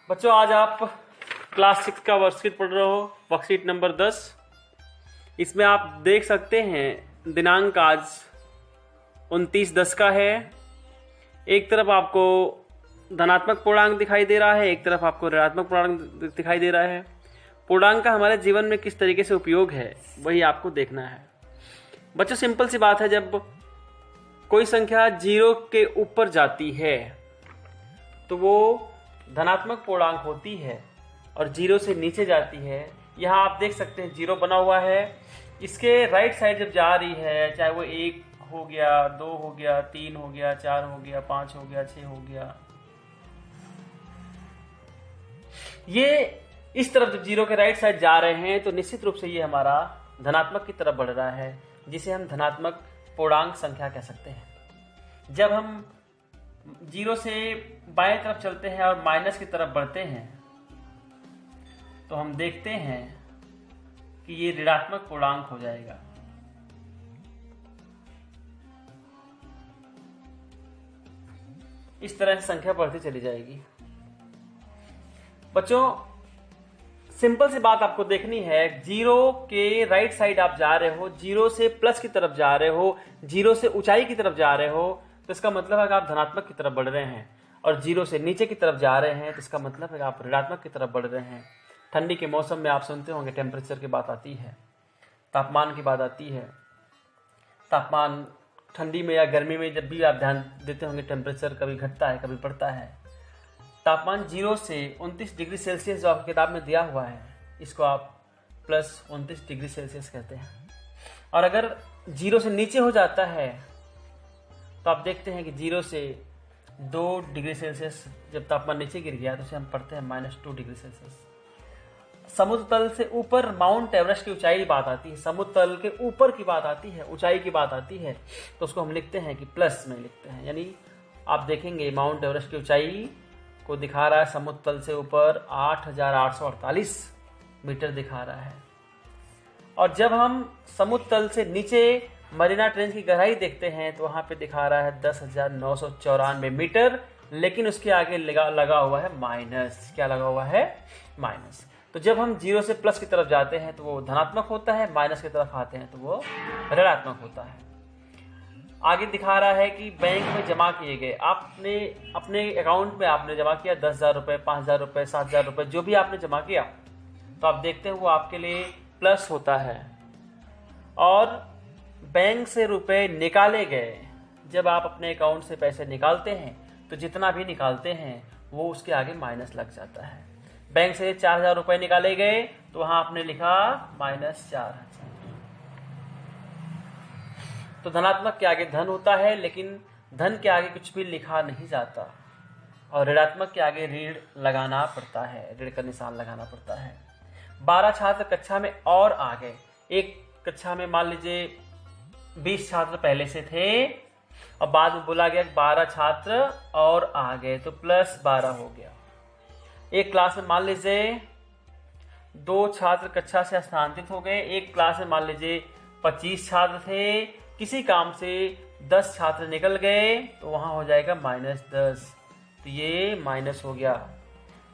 बच्चों आज आप क्लास 6 का वर्कशीट पढ़ रहे हो, वर्कशीट नंबर 10। इसमें आप देख सकते हैं दिनांक आज 29/10 का है। एक तरफ आपको धनात्मक पूर्णांक दिखाई दे रहा है, एक तरफ आपको ऋणात्मक पूर्णांक दिखाई दे रहा है। पूर्णांक का हमारे जीवन में किस तरीके से उपयोग है वही आपको देखना है। बच्चों सिंपल सी बात है, जब कोई संख्या 0 के ऊपर जाती है तो वो धनात्मक पूर्णांक होती है और 0 से नीचे जाती है। यहाँ आप देख सकते हैं 0 बना हुआ है। इसके राइट साइड जब जा रही है, चाहे वो 1 हो गया, 2 हो गया, 3 हो गया, 4 हो गया, 5 हो गया, 6 हो गया, ये इस तरफ जब 0 के राइट साइड जा रहे हैं तो निश्चित रूप से ये हमारा धनात्मक की तरफ बढ़ रहा है, जिसे हम धनात्मक पूर्णांक संख्या कह सकते हैं। जब हम 0 से बाएं तरफ चलते हैं और माइनस की तरफ बढ़ते हैं तो हम देखते हैं कि ये ऋणात्मक पूर्णांक हो जाएगा। इस तरह से संख्या बढ़ती चली जाएगी। बच्चों सिंपल सी बात आपको देखनी है, 0 के राइट साइड आप जा रहे हो, 0 से प्लस की तरफ जा रहे हो, 0 से ऊंचाई की तरफ जा रहे हो, तो इसका मतलब है कि आप धनात्मक की तरफ बढ़ रहे हैं। और 0 से नीचे की तरफ जा रहे हैं तो इसका मतलब है कि आप ऋणात्मक की तरफ बढ़ रहे हैं। ठंडी के मौसम में आप सुनते होंगे टेम्परेचर की बात आती है, तापमान की बात आती है। तापमान ठंडी में या गर्मी में जब भी आप ध्यान देते होंगे टेम्परेचर कभी घटता है कभी बढ़ता है। तापमान 0 से 29 डिग्री सेल्सियस जो आपकी किताब में दिया हुआ है, इसको आप +29 डिग्री सेल्सियस कहते हैं। और अगर 0 से नीचे हो जाता है तो आप देखते हैं कि 0 से 2 डिग्री सेल्सियस जब तापमान नीचे गिर गया तो उसे हम पढ़ते हैं -2 डिग्री सेल्सियस। समुद्र तल से ऊपर माउंट एवरेस्ट की ऊंचाई की बात आती है, समुद्र तल के ऊपर की बात आती है, ऊंचाई की बात आती है, तो उसको हम लिखते हैं कि प्लस में लिखते हैं। यानी आप देखेंगे माउंट एवरेस्ट की ऊंचाई को दिखा रहा है समुद्र तल से ऊपर 8,848 मीटर दिखा रहा है। और जब हम समुद्र तल से नीचे मरीना ट्रेंच की गहराई देखते हैं तो वहां पे दिखा रहा है 10,994 मीटर, लेकिन उसके आगे लगा हुआ है माइनस। क्या लगा हुआ है? माइनस। तो जब हम 0 से प्लस की तरफ जाते हैं तो वो धनात्मक होता है, माइनस की तरफ आते हैं तो वो ऋणात्मक होता है। आगे दिखा रहा है कि बैंक में जमा किए गए, आपने अपने अकाउंट में आपने जमा किया 10,000 रुपये, 5,000 रुपये, 7,000 रुपये, जो भी आपने जमा किया, तो आप देखते हैं वो आपके लिए प्लस होता है। और बैंक से रुपए निकाले गए, जब आप अपने अकाउंट से पैसे निकालते हैं तो जितना भी निकालते हैं वो उसके आगे माइनस लग जाता है। बैंक से 4,000 रुपये निकाले गए तो वहां आपने लिखा -4,000। तो धनात्मक के आगे धन होता है, लेकिन धन के आगे कुछ भी लिखा नहीं जाता और ऋणात्मक के आगे ऋण लगाना पड़ता है, ऋण का निशान लगाना पड़ता है। 12 छात्र कक्षा में और आ गए। एक कक्षा में मान लीजिए 20 छात्र पहले से थे और बाद में बोला गया 12 छात्र और आ गए तो +12 हो गया। एक क्लास में मान लीजिए 2 छात्र कक्षा से स्थानांतरित हो गए। एक क्लास में मान लीजिए 25 छात्र थे, किसी काम से 10 छात्र निकल गए तो वहां हो जाएगा -10, तो ये माइनस हो गया।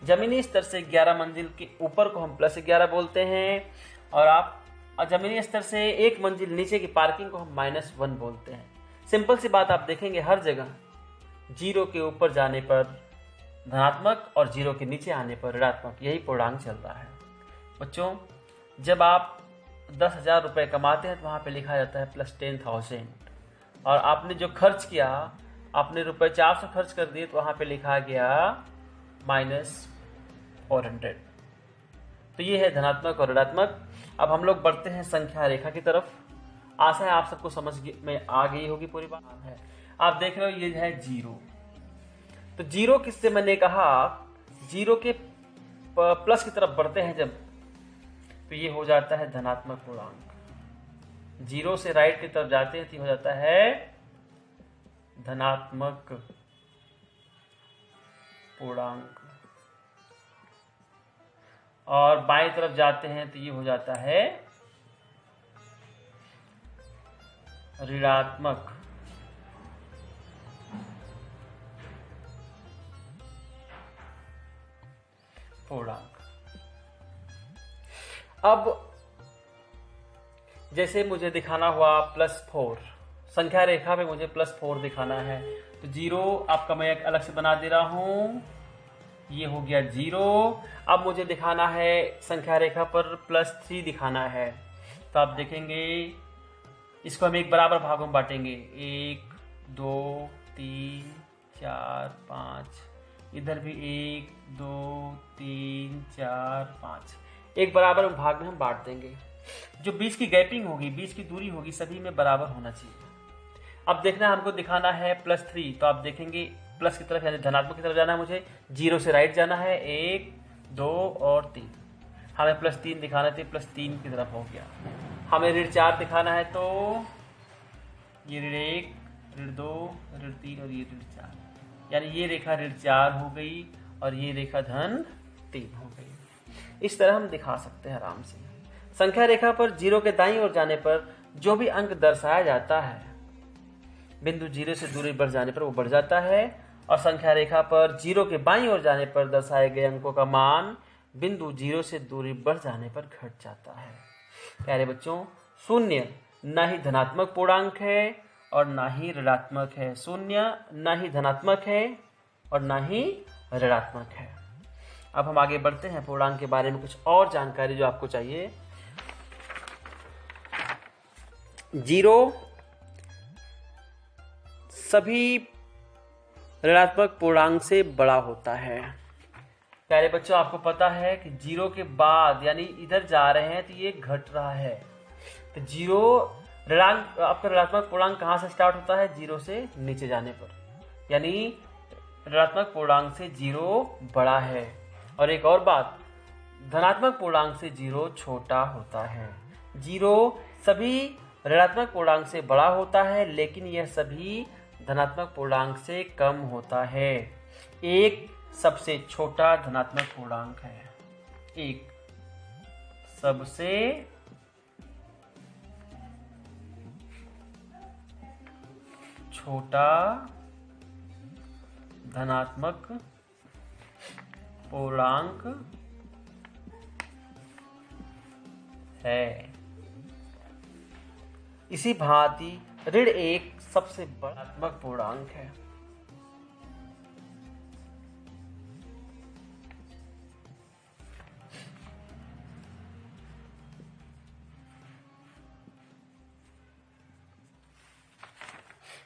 जमीनी स्तर से 11 मंजिल के ऊपर को हम +11 बोलते हैं और आप जमीनी स्तर से 1 मंजिल नीचे की पार्किंग को हम -1 बोलते हैं। सिंपल सी बात आप देखेंगे हर जगह 0 के ऊपर जाने पर धनात्मक और 0 के नीचे आने पर ऋणात्मक, यही पूर्णांक चल रहा है। बच्चों जब आप 10,000 रुपये कमाते हैं तो वहाँ पे लिखा जाता है +10,000 और आपने जो खर्च किया, आपने रुपये 400 खर्च कर दिए तो वहाँ पे लिखा गया -400। तो ये है धनात्मक और ऋणात्मक। अब हम लोग बढ़ते हैं संख्या रेखा की तरफ। आशा है आप सबको समझ में आ गई होगी पूरी बात है। आप देख रहे हो ये है 0। तो 0 किससे मैंने कहा 0 के प्लस की तरफ बढ़ते हैं जब, तो ये हो जाता है धनात्मक पूर्णांक। 0 से राइट की तरफ जाते हैं तो हो जाता है धनात्मक पूर्णांक और बाएं तरफ जाते हैं तो ये हो जाता है ऋणात्मक। पूर्णांक। अब जैसे मुझे दिखाना हुआ +4, संख्या रेखा पे मुझे +4 दिखाना है, तो 0 आपका मैं एक अलग से बना दे रहा हूं, ये हो गया 0। अब मुझे दिखाना है संख्या रेखा पर +3 दिखाना है, तो आप देखेंगे इसको हम एक बराबर भागों में बांटेंगे, 1 2 3 4 5, इधर भी 1 2 3 4 5, एक बराबर भाग में हम बांट देंगे। जो बीच की गैपिंग होगी, बीच की दूरी होगी, सभी में बराबर होना चाहिए। अब देखना हमको दिखाना है +3, तो आप देखेंगे प्लस की तरफ यानी धनात्मक की तरफ जाना है, मुझे 0 से राइट जाना है, 1 2 और 3। हमें +3 दिखाना है, +3 की तरफ हो गया। हमें ऋण 4 दिखाना है, तो ये ऋण 1 ऋण 2 ऋण 3 और ये ऋण 4, यानी ये रेखा ऋण 4 हो गई और ये रेखा धन 3 हो गई। इस तरह हम दिखा सकते हैं आराम से। संख्या रेखा पर 0 के दाईं ओर जाने पर जो भी अंक दर्शाया जाता है, बिंदु 0 से दूरी बढ़ जाने पर वो बढ़ जाता है, और संख्या रेखा पर 0 के बाईं ओर जाने पर दर्शाए गए अंकों का मान बिंदु 0 से दूरी बढ़ जाने पर घट जाता है। प्यारे बच्चों, शून्य न ही धनात्मक पूर्णांक है और ना ही ऋणात्मक है। शून्य ना ही धनात्मक है और ना ही ऋणात्मक है। अब हम आगे बढ़ते हैं, पूर्णांक के बारे में कुछ और जानकारी जो आपको चाहिए। 0 सभी ऋणात्मक पूर्णांक से बड़ा होता है। प्यारे बच्चों, आपको पता है कि 0 के बाद यानी इधर जा रहे हैं तो ये घट रहा है, तो 0 ऋणांक आपका ऋणात्मक पूर्णांक कहाँ से स्टार्ट होता है? 0 से नीचे जाने पर, यानी ऋणात्मक पूर्णांक से 0 बड़ा है। और एक और बात, धनात्मक पूर्णांक से 0 छोटा होता है। 0 सभी ऋणात्मक पूर्णांक से बड़ा होता है, लेकिन यह सभी धनात्मक पूर्णांक से कम होता है। एक सबसे छोटा धनात्मक पूर्णांक है, एक सबसे छोटा धनात्मक पूर्णांक है। इसी भांति ऋण 1 सबसे बड़ा धनात्मक पूर्णांक है।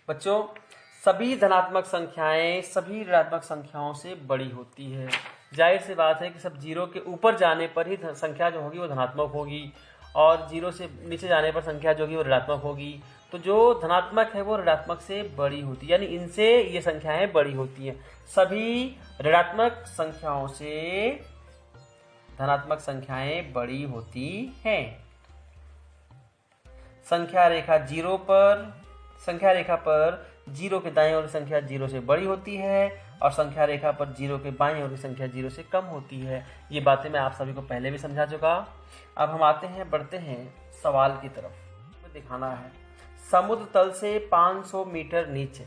बच्चों, सभी धनात्मक संख्याएं सभी ऋणात्मक संख्याओं से बड़ी होती है। जाहिर सी बात है कि सब 0 के ऊपर जाने पर ही संख्या जो होगी वो धनात्मक होगी, और 0 से नीचे जाने पर संख्या जो होगी वो ऋणात्मक होगी। तो जो धनात्मक है वो ऋणात्मक से बड़ी होती है, यानी इनसे ये संख्याएं बड़ी होती हैं। सभी ऋणात्मक संख्याओं से धनात्मक संख्याएं बड़ी होती हैं। संख्या रेखा पर 0 के दाईं ओर की संख्या 0 से बड़ी होती है, और संख्या रेखा पर 0 के बाईं ओर की संख्या 0 से कम होती है। ये बातें मैं आप सभी को पहले भी समझा चुका। अब हम बढ़ते हैं सवाल की तरफ। दिखाना है समुद्र तल से 500 मीटर नीचे।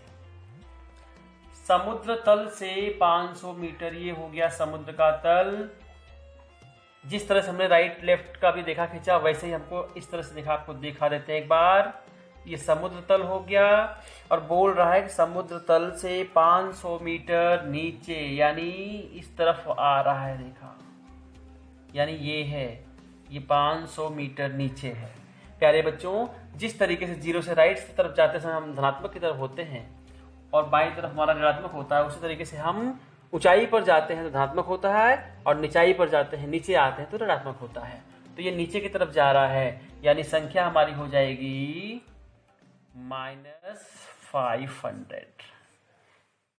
समुद्र तल से 500 मीटर, ये हो गया समुद्र का तल। जिस तरह से हमने राइट लेफ्ट का भी देखा खींचा, वैसे ही हमको इस तरह से आपको दिखा देते हैं एक बार। ये समुद्र तल हो गया, और बोल रहा है कि समुद्र तल से 500 मीटर नीचे, यानी इस तरफ आ रहा है रेखा, यानी ये 500 मीटर नीचे है। प्यारे बच्चों, जिस तरीके से 0 से राइट की तरफ जाते समय हम धनात्मक की तरफ होते हैं और बाईं तरफ हमारा ऋणात्मक होता है, उसी तरीके से हम ऊंचाई पर जाते हैं तो धनात्मक होता है, और निचाई पर जाते हैं, नीचे आते हैं तो ऋणात्मक होता है। तो ये नीचे की तरफ जा रहा है, यानी संख्या हमारी हो जाएगी -500।